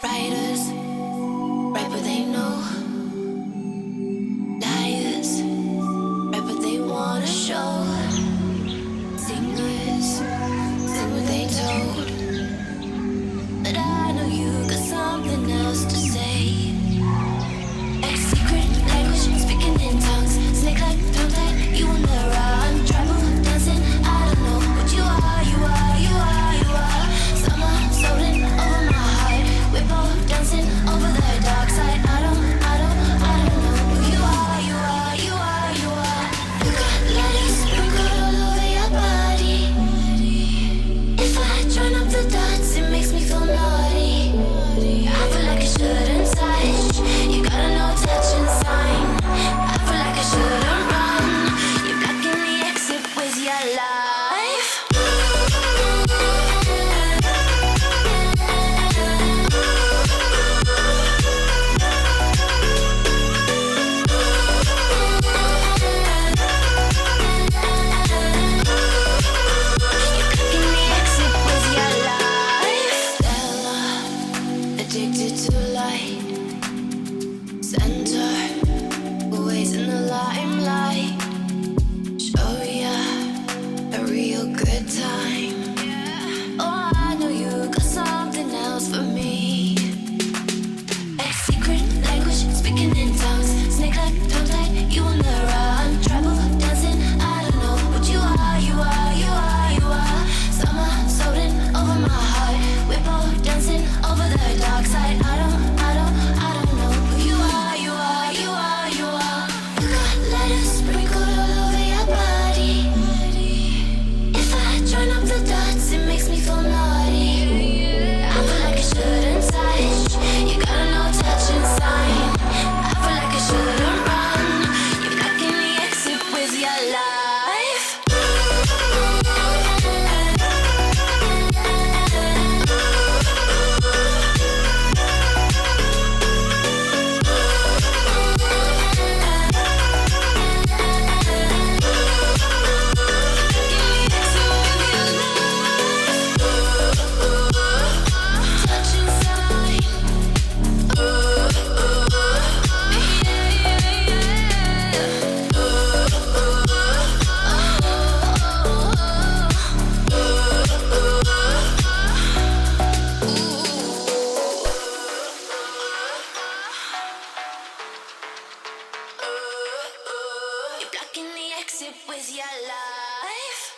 Writers write what they know. Liars write what they wanna show. Singers sing what they told. But I know you got something else to say. Secret language, speaking in tongues. Snake like, tongue tight, you on the run. Tribal dancing, I don't know what you are, you are, you are, you are. Summer floating over my heart. We're both dancing over the dark side. I don't know who you are, you are, you are, you are. You got letters sprinkled all over your body. If I join up the dots, it makes me feel naughty. I feel like I shouldn't touch. You gotta know touch and sign. I feel like I shouldn't run. You're blocking the exit with your life. Addicted to light, center, always in the limelight. Show ya a real good time. Oh, I know you got something else for me. Secret language, speaking in tongues. Snake like, tongue tight, you on the run. Tribal dancing, I don't know what you are, you are, you are, you are. Summer floating over my heart. We're both dancing over the dark side. I don't know who you are, you are, you are, you are. You got letters sprinkled all over your body. If I join up the dots, it makes me feel naughty. I feel like I shouldn't touch. You gotta know touch and sign. I feel like I shouldn't run. You're blocking the exit with your life. You're blocking the exit with your life.